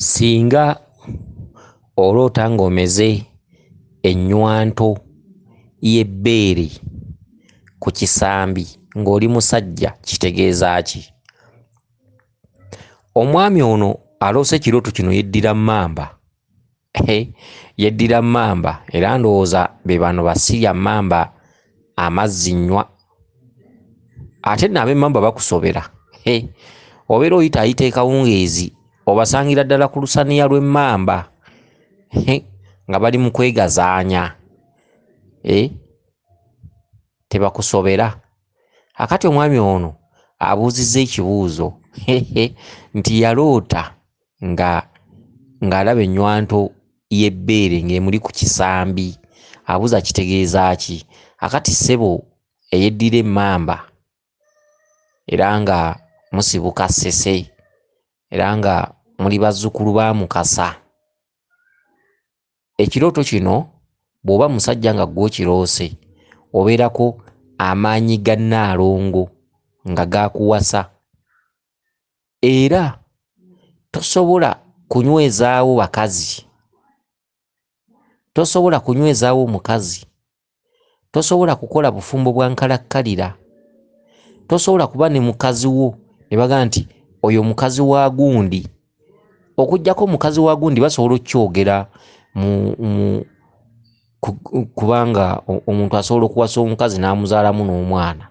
Singa oloota ng'omeze enywanto y'ebbeere ku kisambi ng'oli musajja kitegeeza ki? Omwami ono aloose ekirooto kino yeddira mmamba. Yeddira mmamba era ndowooza be bano basirya mmamba amazzi nnywa. Ate nno ab'emmamba bakusobera. Obeera oyitaayita e Kawungeezi obasangira ddala ku lusaniya lw'emmamba nga bali mu kwegazaanya. Tebakusobera. Akati omwami ono abuuzizza ekibuuzo nti yaloota ng'alaba ennywanto y'ebbeere ng'emuli ku kisambi. Abuuza kitegeeza ki? Akati ssebo eyeddira emmamba era nga musibuka ssese era nga muli bazzukulu ba Mukasa. Ekirooto kino bw'oba musajja nga ggwe okiroose obeerako amaanyi ga Nnaalongo nga gaakuwasa, era tosobola kunywezaawo bakazi, tosobola kunywezaawo mukazi, tosobola kukola bufumbo bwa nkalakkalira, tosobola kuba ne mukazi wo ne bagamba nti oyo mukazi wa gundi. Okuggyako mukazi wa gundi basobola okkyogera kubanga omuntu asobola okuwasa omukazi n'amuzaalamu n'omwana.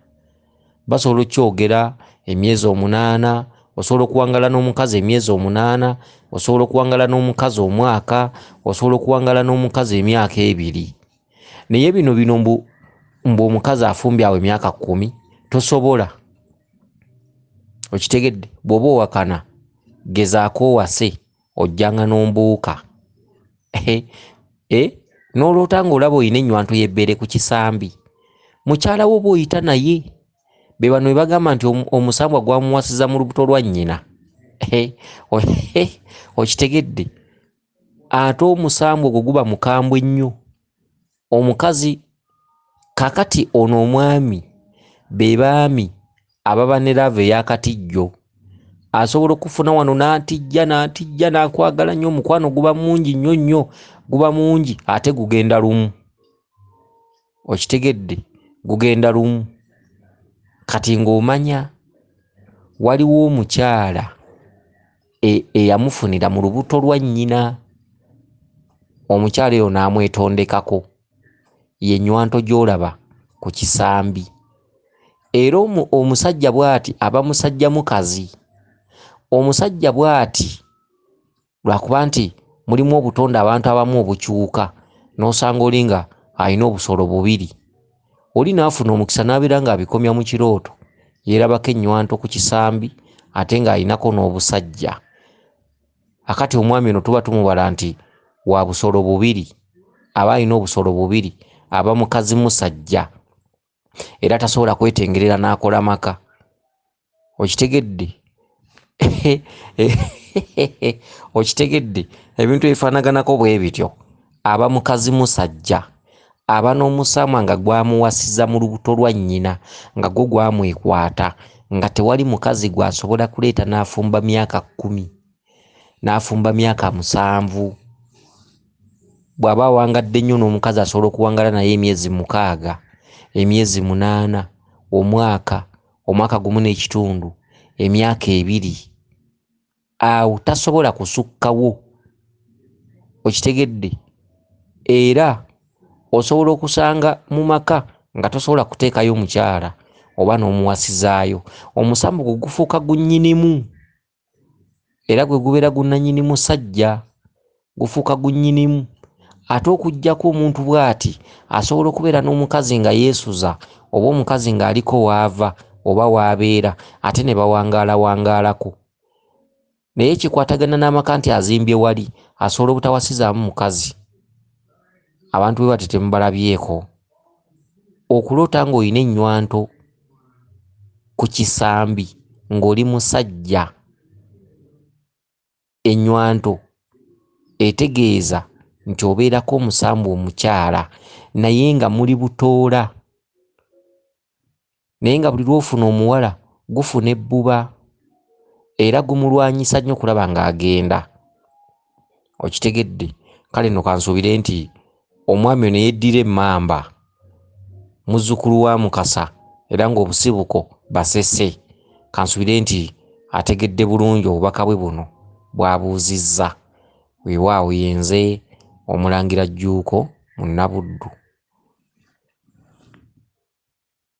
Basobola okkyogera emyezi 8, osobola okuwangala n'omukazi emyezi 8, osobola okuwangala n'omukazi omwaka, osobola okuwangala n'omukazi emyaka 2. Naye bino mbu omukazi afumbye awo emyaka 10 tosobola. Okitegedde? Bw'oba owakana gezaako owase ojjanga n'ombuuka. N'oloota ng'olaba olina ennywanto y'ebbeere ku kisambi. Mukyala wo bw'oyita naye be bano be bagamba nti omusambwa gwamuwasiza mu lubuto lwa nnyina. Okitegedde? Ate omusambwa ogwo guba mukambwe nnyo. Omukazi kakati ono omwami be baami ababa ne lava ey'akatijjo. Asobola okufuna wano n'atijja n'akwagala nnyo, omukwano guba mungi nnyo, guba mungi ate gugenda lumu. Okitegedde? Gugenda lumu. Kati ng'omanya waliwo omukyala eyamufunira mu lubuto lwa nnyina. Omukyala eyo n'amwetondekako, ye nnywanto gy'olaba ku kisambi. Era omusajja bw'ati aba musajja mukazi. Omusajja bw'ati lwakuba nti mulimu obutonde abantu abamu obukyuka, n'osanga oli nga alina obusolo 2. Oli n'afuna omukisa n'abeera ng'abikomya mu kirooto, yeerabako ennywanto ku kisambi ate ng'alinako n'obusajja. Akati omwami ono tuba tumubala nti wa busolo 2, aba alina obusolo 2, aba mukazi musajja era tasobola kwetengerera n'akola maka. Okitegedde? Okitegedde? Ebintu ebifaanaganako bwe bityo. Aba mukazi musajja, aba n'omusamwa nga gwamuwasiza mu lubuto lwa nnyina, nga gwo gwamwekwata, nga tewali mukazi gw'asobola kuleeta n'afumba myaka 10, n'afumba myaka 7. Bw'aba awangadde nnyo n'omukazi asobola okuwangala naye emyezi 6, emyezi 8, omwaka 1 n'ekitundu, emyaka 2. Awo tasobola kusukkawo. Okitegedde? Era osobola okusanga mu maka nga tosobola kuteekayo mukyala oba n'omuwasizaayo. Omusambu gwe gufuuka gunnyinimu era gwe gubeera gunnannyini musajja, gufuuka gunnyinimu. Ate okuggyako omuntu bw'ati asobola okubeera n'omukazi nga yeesuza oba omukazi ng'aliko waava oba w'abeera ate ne bawangaalawangaalako. Naye kikwatagana n'amaka nti azimbye wali asobola obutawasizaamu mukazi. Abantu bwe bati temubalabyeko. Okuloota ng'olina ennywanto ku kisambi ng'oli musajja, ennywanto etegeeza nti obeerako omusambu omukyala naye nga muli butoola. Naye nga buli lw'ofuna omuwala gufuna ebbuba era gumulwanyisa nnyo kulaba ng'agenda. okitegedde. Kale nno kansuubire nti omwami ono yeddira emmamba, muzzukulu wa Mukasa era ng'obusibuko basese. Kansuubire nti ategedde bulungi obubaka bwe buno bw'abuuzizza. Weewaawo yenze Omulangira Jjuuko Munnabuddu.